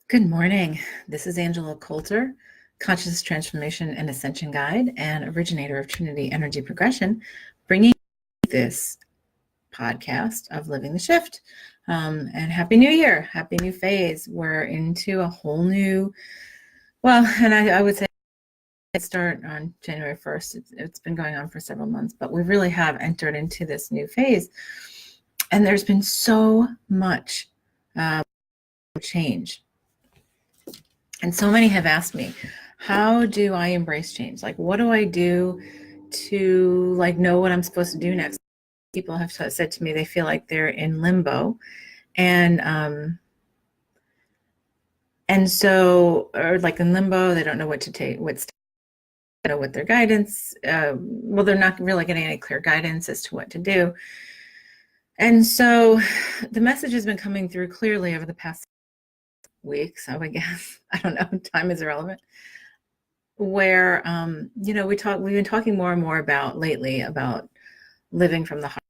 Good morning. This is Angela Coulter, Conscious Transformation and Ascension Guide and originator of Trinity Energy Progression, bringing this podcast of Living the Shift. And Happy New Year, Happy New Phase. We're into a whole new, and I would say start on January 1st. It's been going on for several months, but we really have entered into this new phase. And there's been so much change. And so many have asked me, how do I embrace change? Like, what do I do to know what I'm supposed to do next? People have said to me they feel like they're in limbo, and so, or like in limbo, they don't know what to take, what their guidance. They're not really getting any clear guidance as to what to do. And so, the message has been coming through clearly over the past weeks, I would guess. I don't know, time is irrelevant. Where we've been talking more and more about lately about living from the heart.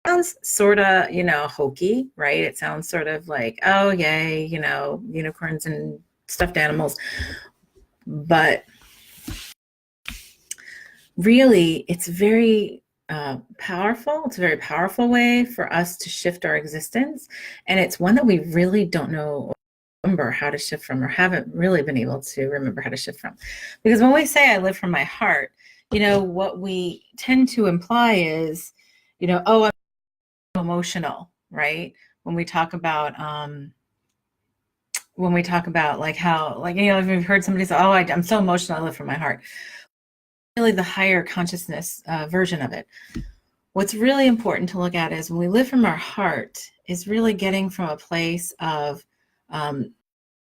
It sounds sort of hokey, right? It sounds sort of like, oh yay, unicorns and stuffed animals, but really it's very powerful. It's a very powerful way for us to shift our existence, and it's one that we really don't know remember how to shift from, or haven't really been able to remember how to shift from. Because when we say I live from my heart, what we tend to imply is, oh, I'm emotional, right? When we talk about like how, if you've heard somebody say, oh, I'm so emotional, I live from my heart. Really the higher consciousness version of it. What's really important to look at is when we live from our heart is really getting from a place of,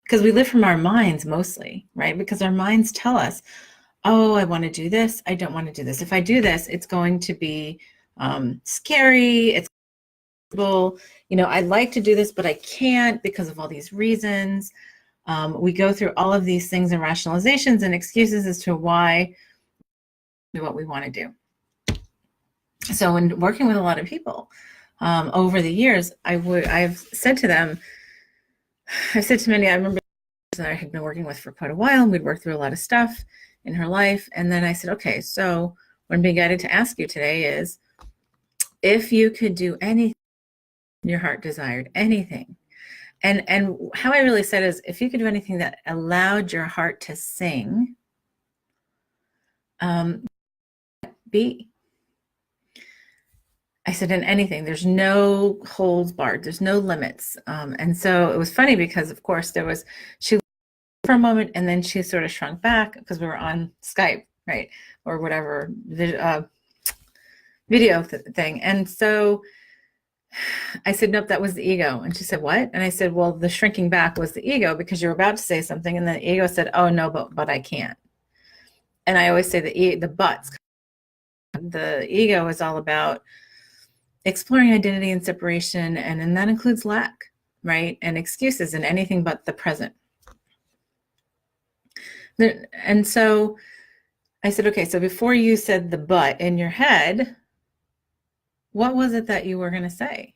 because we live from our minds mostly, right? Because our minds tell us, oh, I want to do this. I don't want to do this. If I do this, it's going to be scary. It's I'd like to do this, but I can't because of all these reasons. We go through all of these things and rationalizations and excuses as to why we do what we want to do. So when working with a lot of people over the years, I've said to them, I said to many, I remember that I had been working with for quite a while, and we'd worked through a lot of stuff in her life. And then I said, okay, so what I'm being guided to ask you today is, if you could do anything your heart desired, anything. And how I really said is, if you could do anything that allowed your heart to sing, be. I said, in anything, there's no holds barred, there's no limits. And so it was funny because, of course, she for a moment, and then she sort of shrunk back because we were on Skype, right? Or whatever, video thing. And so I said, nope, that was the ego. And she said, what? And I said, well, the shrinking back was the ego, because you're about to say something, and the ego said, oh no, but I can't. And I always say the buts. The ego is all about exploring identity and separation, and that includes lack, right? And excuses and anything but the present. And so I said, okay, so before you said the but in your head, what was it that you were going to say?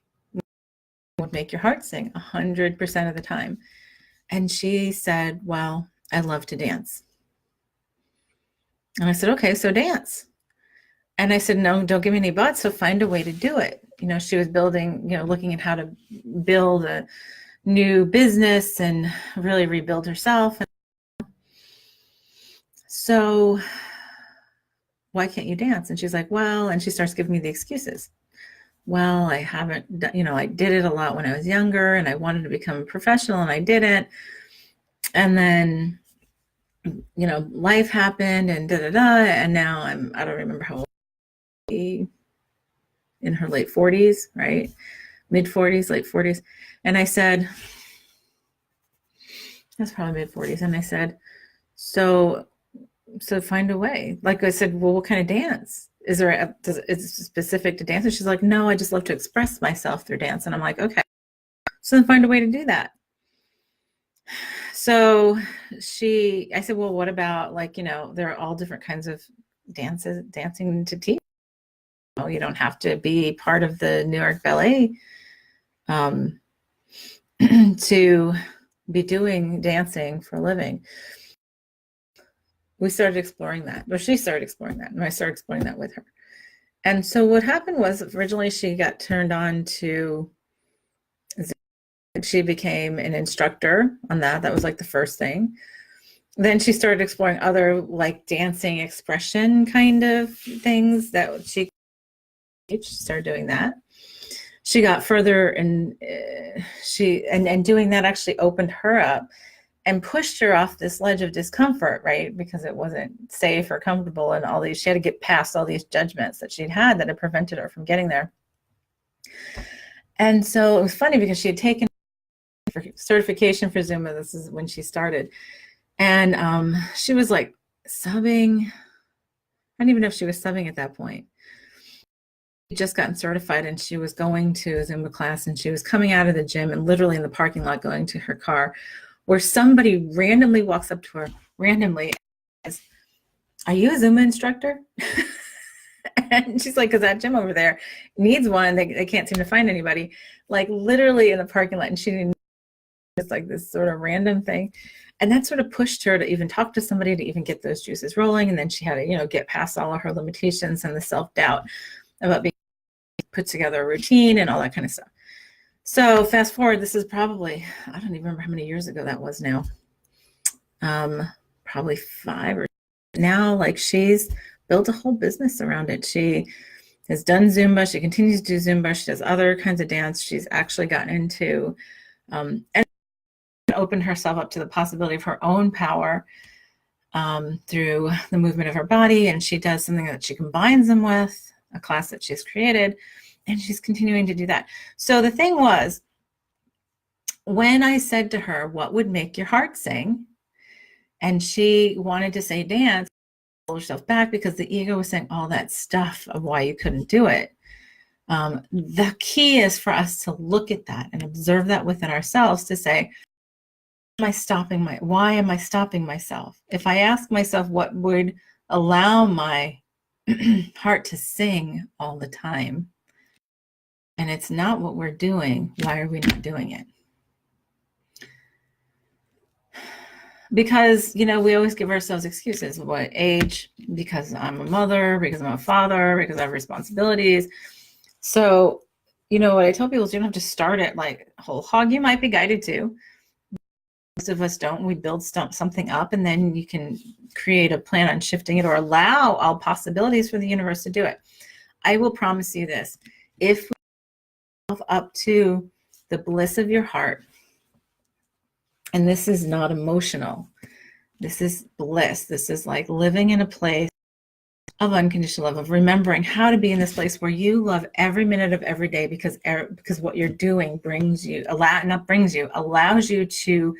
Would make your heart sing 100% of the time. And she said, well, I love to dance. And I said, okay, so dance. And I said, no, don't give me any buts. So find a way to do it. She was building, looking at how to build a new business and really rebuild herself. So why can't you dance? And she's like, well, and she starts giving me the excuses. Well, I haven't done, I did it a lot when I was younger, and I wanted to become a professional, and I didn't. And then, life happened, and and now I don't remember how old, in her late 40s, right? Mid 40s, late 40s. And I said, that's probably mid 40s. And I said, so find a way. Like I said, well, what kind of dance? Is it specific to dance? And she's like, no, I just love to express myself through dance. And I'm like, okay, so then find a way to do that. So I said, well, what about there are all different kinds of dancing to teach. You don't have to be part of the New York Ballet to be doing dancing for a living, we started exploring that. Or she started exploring that, and I started exploring that with her. And so what happened was, originally she got turned on to Zumba. She became an instructor on that. That was like the first thing. Then she started exploring other like dancing expression kind of things that she started doing that. She got further, and doing that actually opened her up and pushed her off this ledge of discomfort, right? Because it wasn't safe or comfortable, and all these, she had to get past all these judgments that she'd had that had prevented her from getting there. And so it was funny because she had taken certification for Zumba. This is when she started. And she was like subbing. I don't even know if she was subbing at that point. She'd just gotten certified, and she was going to a Zumba class, and she was coming out of the gym and literally in the parking lot going to her car, where somebody randomly walks up to her, randomly, and says, "Are you a Zumba instructor?" And she's like, "Because that gym over there needs one. They can't seem to find anybody." Like literally in the parking lot, and she didn't. It's like this sort of random thing. And that sort of pushed her to even talk to somebody, to even get those juices rolling. And then she had to, get past all of her limitations and the self-doubt about being put together a routine and all that kind of stuff. So fast forward, this is probably, I don't even remember how many years ago that was now. Probably 5 or now, like she's built a whole business around it. She has done Zumba. She continues to do Zumba. She does other kinds of dance. She's actually gotten into, and opened herself up to the possibility of her own power through the movement of her body. And she does something that she combines them with, a class that she's created, and she's continuing to do that. So the thing was, when I said to her, "What would make your heart sing?" and she wanted to say dance, pull herself back because the ego was saying all that stuff of why you couldn't do it. The key is for us to look at that and observe that within ourselves, to say, why am I stopping myself? If I ask myself what would allow my heart to sing all the time, and it's not what we're doing, why are we not doing it? Because, we always give ourselves excuses. What age? Because I'm a mother, because I'm a father, because I have responsibilities. So, what I tell people is you don't have to start at like whole hog. You might be guided to. Most of us don't. We build something up, and then you can create a plan on shifting it, or allow all possibilities for the universe to do it. I will promise you this: if we move up to the bliss of your heart, and this is not emotional, this is bliss. This is like living in a place of unconditional love, of remembering how to be in this place where you love every minute of every day, because what you're doing allows you to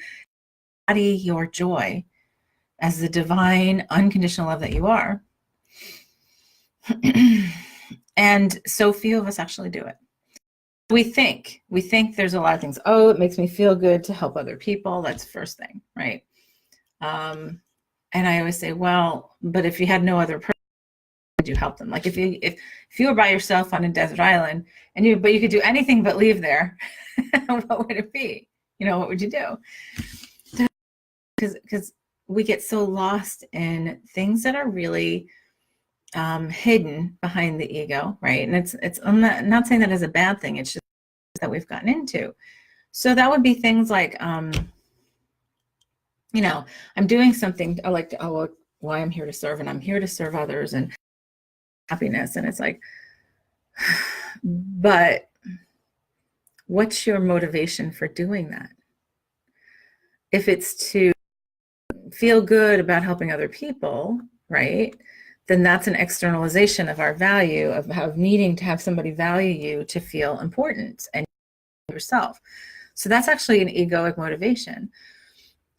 embody your joy as the divine unconditional love that you are. And so few of us actually do it. We think there's a lot of things. Oh, it makes me feel good to help other people. That's the first thing, right? And I always say, well, but if you had no other person, would you help them? Like if you were by yourself on a desert island, but you could do anything but leave there, what would it be? What would you do? Because we get so lost in things that are really hidden behind the ego, right? And I'm not saying that as a bad thing. It's just that we've gotten into. So that would be things like, I'm doing something. I like to, why I'm here to serve, and I'm here to serve others and happiness. And it's like, but what's your motivation for doing that? If it's to feel good about helping other people, right? Then that's an externalization of our value, of needing to have somebody value you to feel important and yourself. So that's actually an egoic motivation.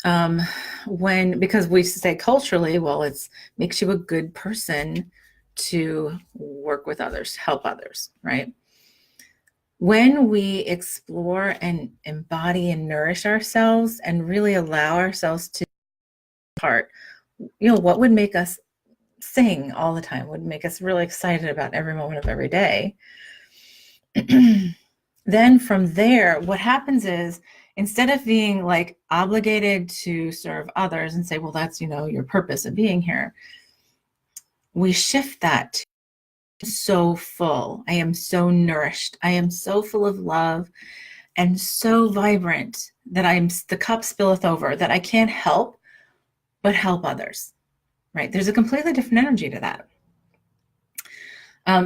Because we say culturally, well, it makes you a good person to work with others, help others, right? When we explore and embody and nourish ourselves and really allow ourselves to part, what would make us sing all the time, would make us really excited about every moment of every day. Then from there, what happens is instead of being like obligated to serve others and say, well, that's, your purpose of being here, we shift that to so full. I am so nourished. I am so full of love and so vibrant that the cup spilleth over, that I can't help but help others, right? There's a completely different energy to that.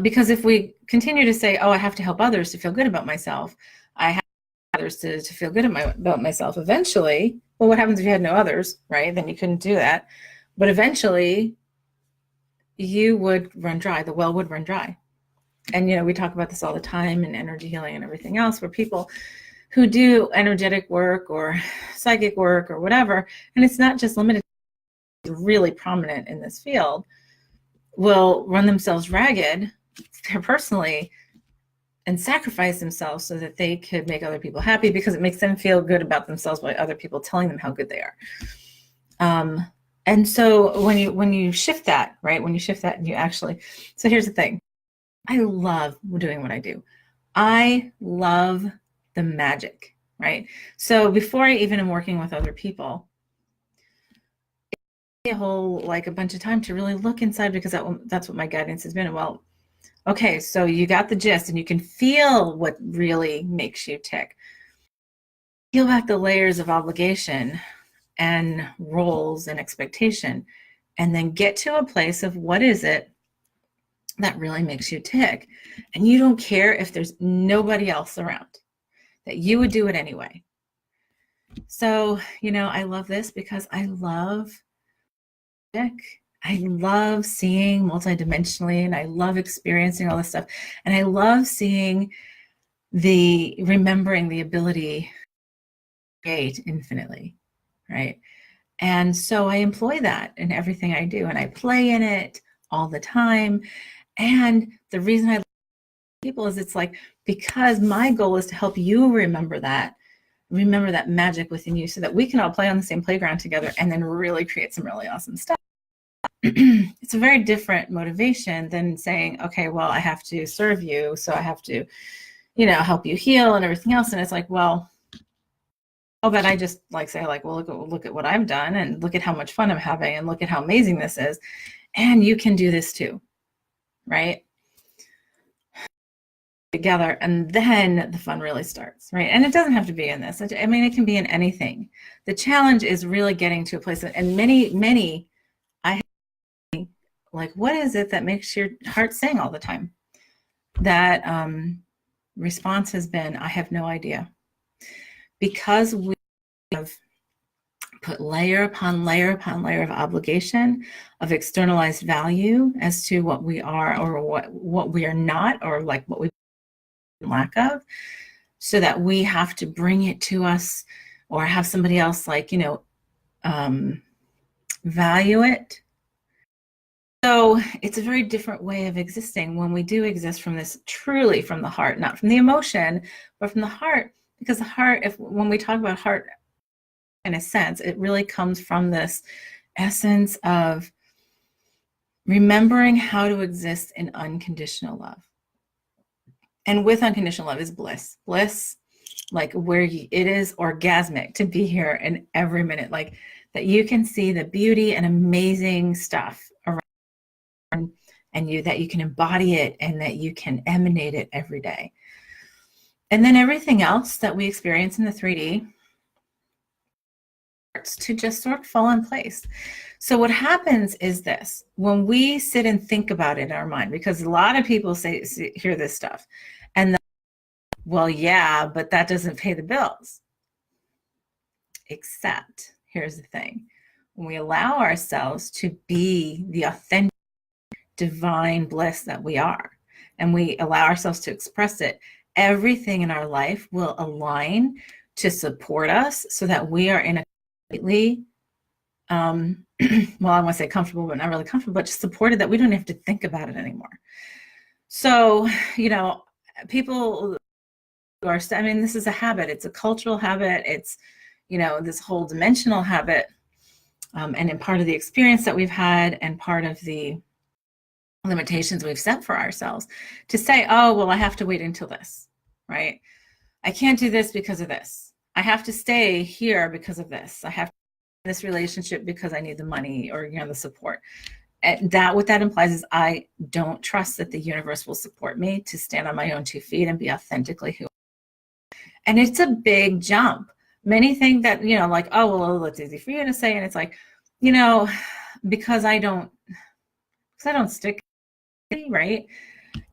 Because if we continue to say, oh, I have to help others to feel good about myself, I have others to feel good about myself, eventually, well, what happens if you had no others, right? Then you couldn't do that. But eventually, you would run dry. The well would run dry. And, we talk about this all the time in energy healing and everything else, where people who do energetic work or psychic work or whatever, and it's not just limited to really prominent in this field, will run themselves ragged personally and sacrifice themselves so that they could make other people happy, because it makes them feel good about themselves by other people telling them how good they are. And so when you shift that, right, when you shift that and you actually, so here's the thing. I love doing what I do. I love the magic, right? So before I even am working with other people, a bunch of time to really look inside, because that's what my guidance has been. Well, okay, so you got the gist and you can feel what really makes you tick. Peel back the layers of obligation and roles and expectation, and then get to a place of what is it that really makes you tick. And you don't care if there's nobody else around, that you would do it anyway. So, I love this because I love seeing multidimensionally, and I love experiencing all this stuff. And I love seeing remembering the ability to create infinitely, right? And so I employ that in everything I do, and I play in it all the time. And the reason I love people is it's like, because my goal is to help you remember that magic within you, so that we can all play on the same playground together and then really create some really awesome stuff. It's a very different motivation than saying, okay, well, I have to serve you, so I have to, help you heal and everything else. And it's like, well, but I just say, well, look at what I've done, and look at how much fun I'm having, and look at how amazing this is. And you can do this too, right? Together, and then the fun really starts, right? And it doesn't have to be in this. I mean, it can be in anything. The challenge is really getting to a place and many, what is it that makes your heart sing all the time? That response has been, I have no idea. Because we have put layer upon layer upon layer of obligation, of externalized value as to what we are or what we are not, or what we lack of, so that we have to bring it to us or have somebody else value it. So it's a very different way of existing when we do exist from this, truly from the heart, not from the emotion, but from the heart. Because the heart, when we talk about heart, in a sense, it really comes from this essence of remembering how to exist in unconditional love. And with unconditional love is bliss. Bliss, where it is orgasmic to be here in every minute, that you can see the beauty and amazing stuff around, and that you can embody it, and that you can emanate it every day. And then everything else that we experience in the 3D starts to just sort of fall in place. So what happens is this: when we sit and think about it in our mind, because a lot of people hear this stuff, and well, yeah, but that doesn't pay the bills. Except, here's the thing: when we allow ourselves to be the authentic, divine bliss that we are, and we allow ourselves to express it, everything in our life will align to support us, so that we are in a completely, well, I want to say comfortable, but not really comfortable, but just supported, that we don't have to think about it anymore. So, people are, this is a habit. It's a cultural habit. It's, this whole dimensional habit, and in part of the experience that we've had, and part of the limitations we've set for ourselves, to say, oh, well, I have to wait until this, right? I can't do this because of this. I have to stay here because of this. I have this relationship because I need the money or the support. And that what that implies is I don't trust that the universe will support me to stand on my own 2 feet and be authentically who. And it's a big jump. Many think that, like, oh, well, that's easy for you to say. And it's like, because I don't stick, right?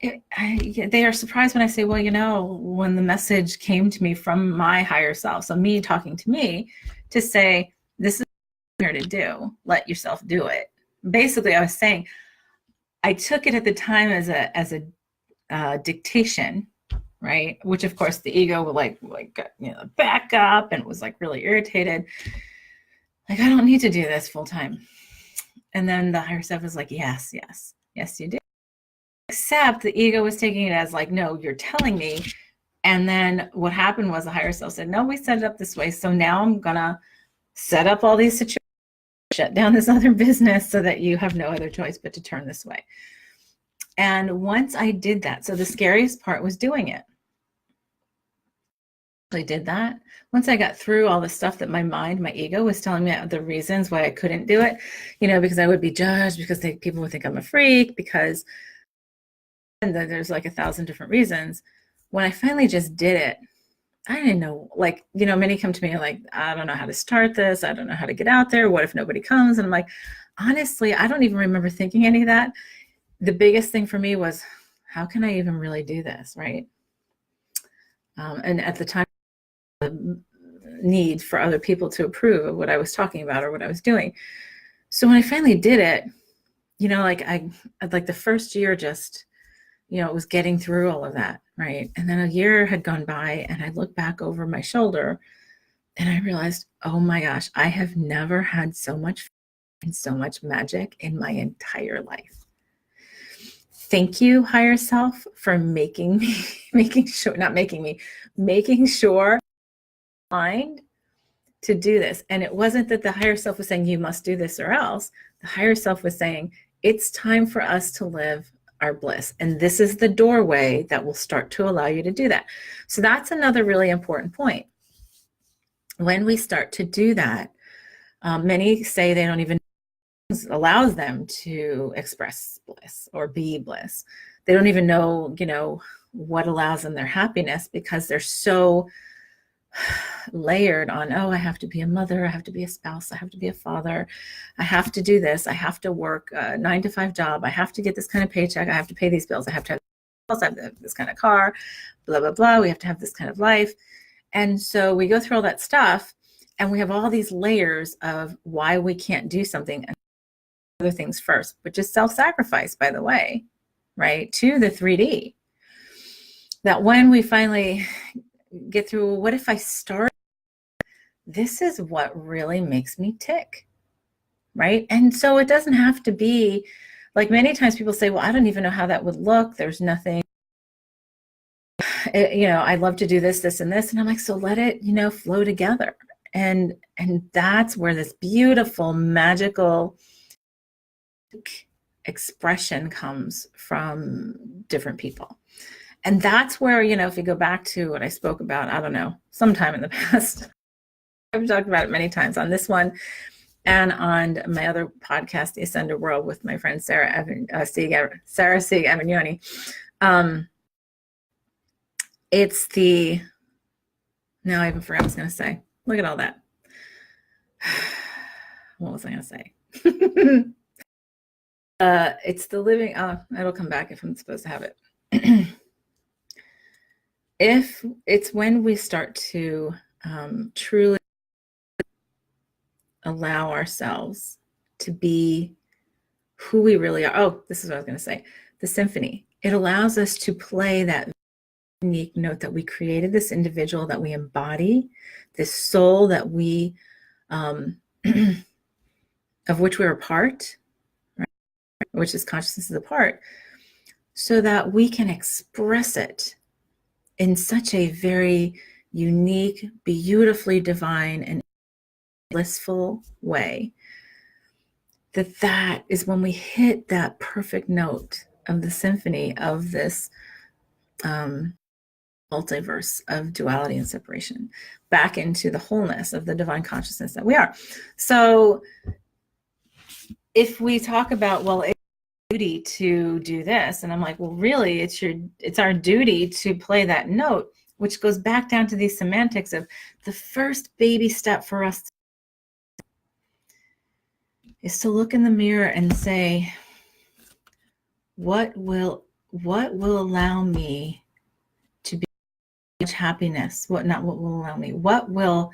They are surprised when I say, well, when the message came to me from my higher self, so me talking to me to say, this is what you're here to do. Let yourself do it. Basically, I was saying, I took it at the time as a dictation, right? Which of course the ego would back up and was like really irritated. Like, I don't need to do this full time. And then the higher self was like, yes, you do. Except the ego was taking it as like, no, you're telling me. And then what happened was the higher self said, no, we set it up this way. So now I'm going to set up all these situations, shut down this other business so that you have no other choice but to turn this way. And once I did that, so the scariest part was doing it. I did that. Once I got through all the stuff that my ego was telling me the reasons why I couldn't do it, because I would be judged, because people would think I'm a freak, because and then there's like 1,000 different reasons. When I finally just did it, I didn't know, many come to me like, I don't know how to start this. I don't know how to get out there. What if nobody comes? And I'm like, honestly, I don't even remember thinking any of that. The biggest thing for me was, how can I even really do this, right? And at the time, the need for other people to approve of what I was talking about or what I was doing. So when I finally did it, like the first year just, it was getting through all of that, right? And then a year had gone by and I looked back over my shoulder and I realized, oh my gosh, I have never had so much fun and so much magic in my entire life. Thank you, higher self, for making sure mind to do this. And it wasn't that the higher self was saying, you must do this or else. The higher self was saying, it's time for us to live our bliss. And this is the doorway that will start to allow you to do that. So that's another really important point. When we start to do that, many say they don't even allows them to express bliss or be bliss. They don't even know, what allows them their happiness, because they're so layered on, oh, I have to be a mother, I have to be a spouse, I have to be a father, I have to do this, I have to work a 9-to-5 job, I have to get this kind of paycheck, I have to pay these bills, I have to have this kind of car, blah, blah, blah, we have to have this kind of life. And so we go through all that stuff and we have all these layers of why we can't do something and other things first, which is self-sacrifice, by the way, right, to the 3D. That when we finally get through, what if I start? This is what really makes me tick, right? And so it doesn't have to be like, many times people say, well, I don't even know how that would look. There's nothing, I'd love to do this, this, and this. And I'm like, so let it, flow together. And that's where this beautiful, magical expression comes from different people. And that's where, if you go back to what I spoke about, I don't know, sometime in the past, I've talked about it many times on this one and on my other podcast, The Ascended World, with my friend Sarah Sieg Emanuani. It's the, now I even forgot what I was going to say. Look at all that. What was I going to say? It's the living, it'll come back if I'm supposed to have it. If it's when we start to truly allow ourselves to be who we really are. Oh, this is what I was going to say. The symphony. It allows us to play that unique note that we created, this individual that we embody, this soul that we, of which we're a part, right? Which is consciousness is a part, so that we can express it in such a very unique, beautifully divine, and blissful way. That is when we hit that perfect note of the symphony of this multiverse of duality and separation, back into the wholeness of the divine consciousness that we are. So if we talk about, well, it's duty to do this, and I'm like, well, really, it's our duty to play that note, which goes back down to these semantics of the first baby step for us is to look in the mirror and say, what will allow me to be happiness? What will allow me? What will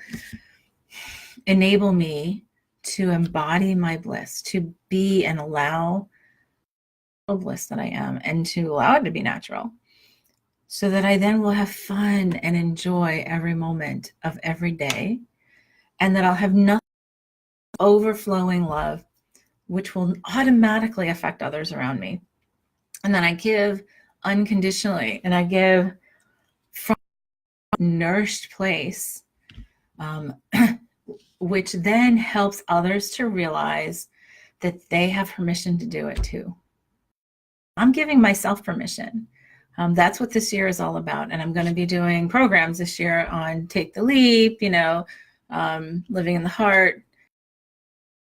enable me to embody my bliss, to be and allow the bliss that I am, and to allow it to be natural, so that I then will have fun and enjoy every moment of every day, and that I'll have nothing overflowing love, which will automatically affect others around me. And then I give unconditionally, and I give from a nourished place, which then helps others to realize that they have permission to do it too. I'm giving myself permission. That's what this year is all about. And I'm going to be doing programs this year on Take the Leap, living in the heart.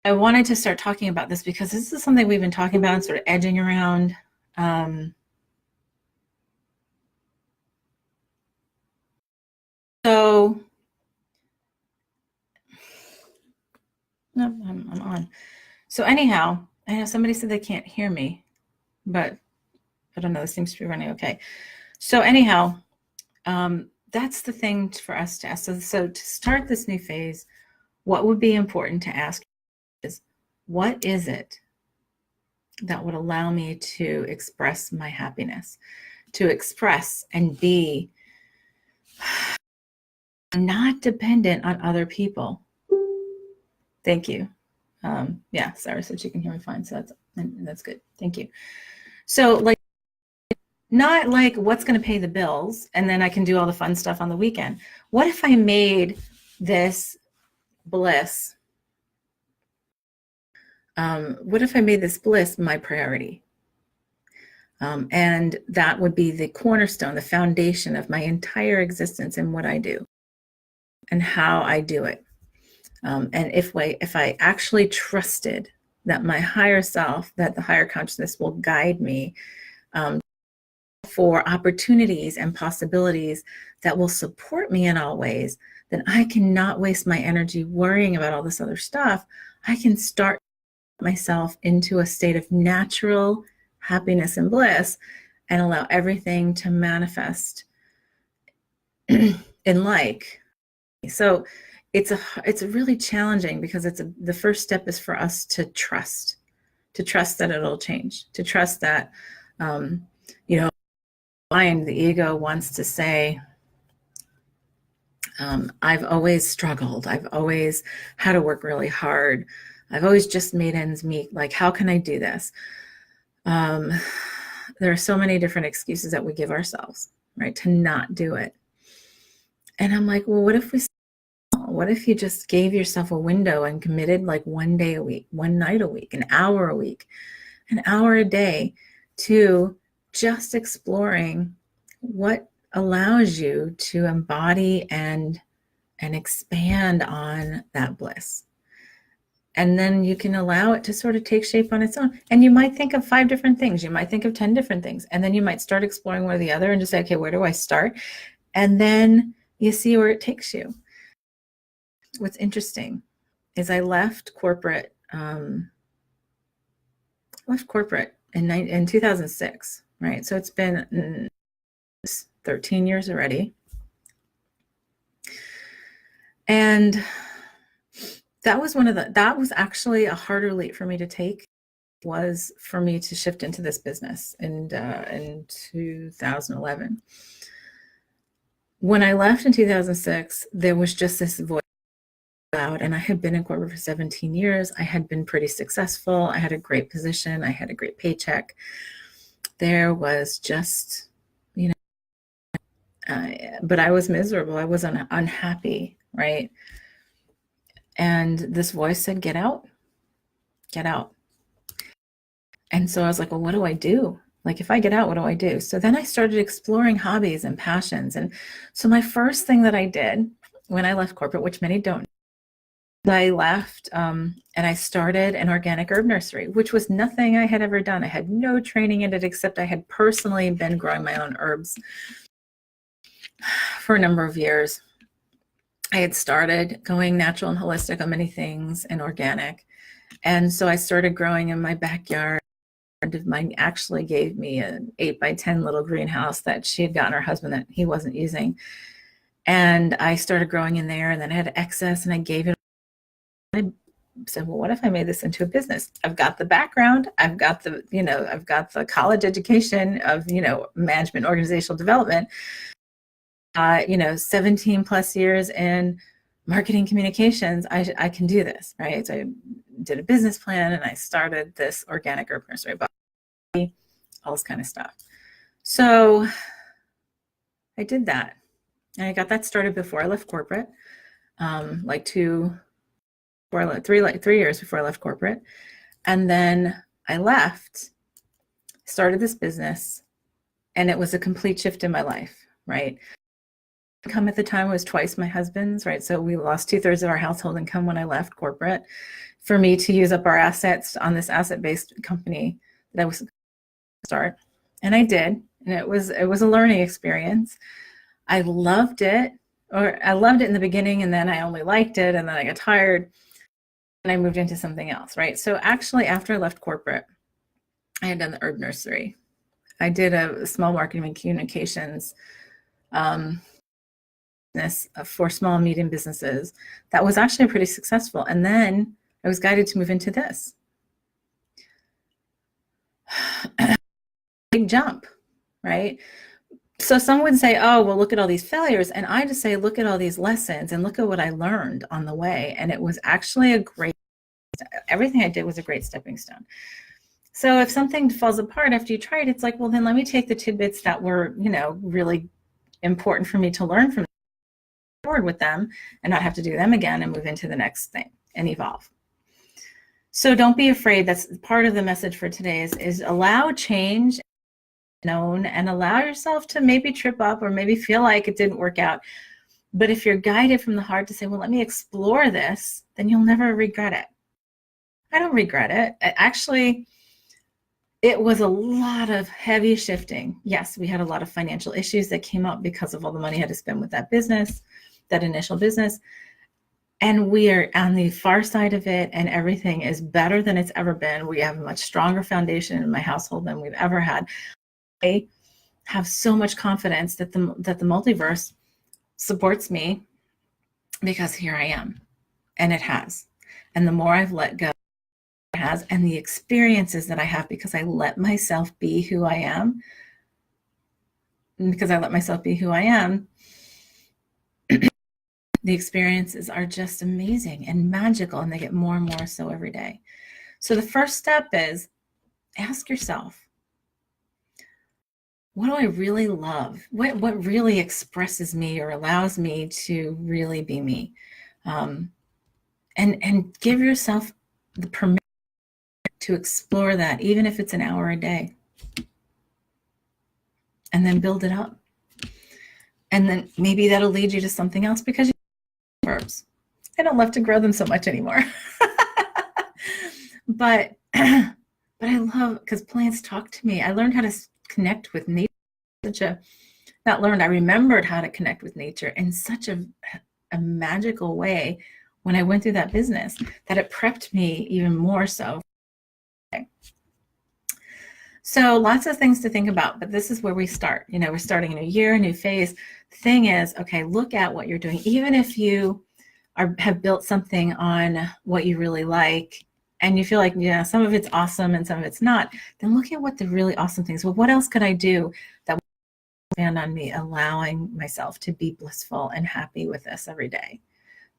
I wanted to start talking about this because this is something we've been talking about and sort of edging around. So, no, I'm on. So anyhow, I know somebody said they can't hear me, but I don't know, this seems to be running okay. So anyhow, that's the thing for us to ask. So to start this new phase, what would be important to ask is, what is it that would allow me to express my happiness, to express and be not dependent on other people? Thank you. Yeah, Sarah said she can hear me fine, so that's good. Thank you. So like, not like what's going to pay the bills and then I can do all the fun stuff on the weekend. What if I made this bliss? What if I made this bliss my priority? And that would be the cornerstone, the foundation of my entire existence and what I do and how I do it. And if I actually trusted that my higher self, that the higher consciousness will guide me for opportunities and possibilities that will support me in all ways, then I cannot waste my energy worrying about all this other stuff. I can start myself into a state of natural happiness and bliss and allow everything to manifest in like. So it's really challenging because the first step is for us to trust that it'll change, to trust that, mind, the ego wants to say, I've always struggled. I've always had to work really hard. I've always just made ends meet. Like, how can I do this? There are so many different excuses that we give ourselves, right, to not do it. And I'm like, well, what if you just gave yourself a window and committed like one day a week, one night a week, an hour a week, an hour a day to just exploring what allows you to embody and expand on that bliss. And then you can allow it to sort of take shape on its own. And you might think of 5 different things. You might think of 10 different things. And then you might start exploring one or the other and just say, okay, where do I start? And then you see where it takes you. What's interesting is I left corporate in 2006, right? So it's been 13 years already. And that was actually a harder leap for me to take, was for me to shift into this business in 2011. When I left in 2006, there was just this voice out, and I had been in corporate for 17 years. I had been pretty successful. I had a great position. I had a great paycheck. There was just, but I was miserable. I was unhappy, right? And this voice said, get out. And so I was like, well, what do I do? Like if I get out, what do I do? So then I started exploring hobbies and passions. And so my first thing that I did when I left corporate, which many don't, I left and I started an organic herb nursery, which was nothing I had ever done. I had no training in it, except I had personally been growing my own herbs for a number of years. I had started going natural and holistic on many things and organic. And so I started growing in my backyard. A friend of mine actually gave me an 8x10 little greenhouse that she had gotten her husband that he wasn't using. And I started growing in there, and then I had excess and I gave it. I said, well, what if I made this into a business? I've got the background, I've got the college education of, management, organizational development, 17 plus years in marketing communications. I can do this, right? So I did a business plan and I started this organic herb nursery, all this kind of stuff. So I did that. And I got that started before I left corporate, 3 years before I left corporate. And then I left, started this business, and it was a complete shift in my life, right? Income at the time was twice my husband's, right? So we lost 2/3 of our household income when I left corporate. For me to use up our assets on this asset-based company that I was start, and I did, and it was a learning experience. I loved it, in the beginning, and then I only liked it, and then I got tired, and I moved into something else, right? So actually, after I left corporate, I had done the herb nursery. I did a small marketing and communications business for small and medium businesses that was actually pretty successful. And then I was guided to move into this. Big jump, right? So some would say, oh, well, look at all these failures. And I just say, look at all these lessons and look at what I learned on the way. And it was actually everything I did was a great stepping stone. So if something falls apart after you try it, it's like, well, then let me take the tidbits that were, really important for me to learn from forward with them and not have to do them again and move into the next thing and evolve. So don't be afraid. That's part of the message for today is allow change known and allow yourself to maybe trip up or maybe feel like it didn't work out. But if you're guided from the heart to say, well, let me explore this, then you'll never regret it. I don't regret it. Actually, it was a lot of heavy shifting. Yes, we had a lot of financial issues that came up because of all the money I had to spend with that business, that initial business. And we are on the far side of it, and everything is better than it's ever been. We have a much stronger foundation in my household than we've ever had. I have so much confidence that the multiverse supports me because here I am, and it has. And the more I've let go, it has, and the experiences that I have because I let myself be who I am. And because I let myself be who I am, the experiences are just amazing and magical, and they get more and more so every day. So the first step is ask yourself, what do I really love? What really expresses me or allows me to really be me? And give yourself the permission to explore that, even if it's an hour a day. And then build it up. And then maybe that'll lead you to something else because you herbs. I don't love to grow them so much anymore. But I love, because plants talk to me. I learned how to connect with nature. I remembered how to connect with nature in such a magical way when I went through that business that it prepped me even more so. Okay. So lots of things to think about, but this is where we start. We're starting a new year, a new phase. The thing is, okay, look at what you're doing. Even if you have built something on what you really like, and you feel like, some of it's awesome and some of it's not, then look at what the really awesome things. Well, what else could I do that would expand on me, allowing myself to be blissful and happy with this every day?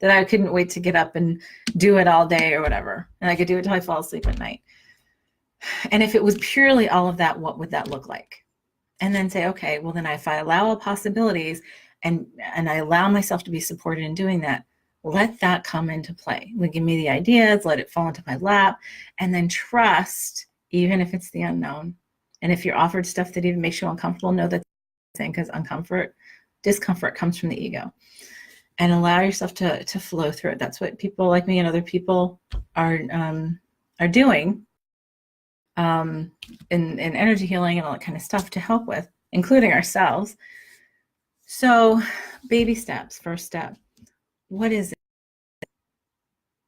That I couldn't wait to get up and do it all day or whatever. And I could do it till I fall asleep at night. And if it was purely all of that, what would that look like? And then say, okay, well then if I allow all possibilities and I allow myself to be supported in doing that, let that come into play. Give me the ideas, let it fall into my lap, and then trust, even if it's the unknown, And if you're offered stuff that even makes you uncomfortable, know that's saying, because discomfort comes from the ego. And allow yourself to flow through it. That's what people like me and other people are doing in energy healing and all that kind of stuff to help with, including ourselves. So baby steps, first step. What is it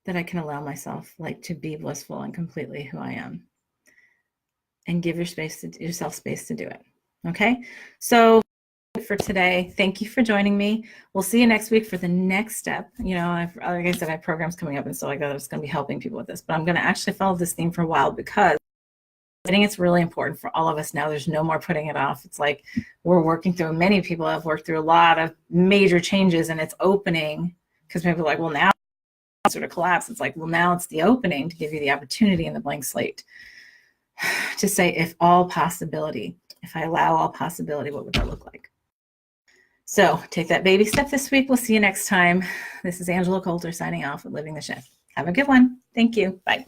that I can allow myself to be blissful and completely who I am? And give yourself space to do it. Okay? So for today, thank you for joining me. We'll see you next week for the next step. Like I said, I have programs coming up and stuff like that. It's going to be helping people with this, but I'm going to actually follow this theme for a while because I think it's really important for all of us now. There's no more putting it off. It's like we're working through, many people have worked through a lot of major changes, and it's opening because people are like, well, now it's sort of collapse. It's like, well, now it's the opening to give you the opportunity in the blank slate to say, if I allow all possibility, what would that look like? So take that baby step this week. We'll see you next time. This is Angela Coulter signing off with Living the Shift. Have a good one. Thank you. Bye.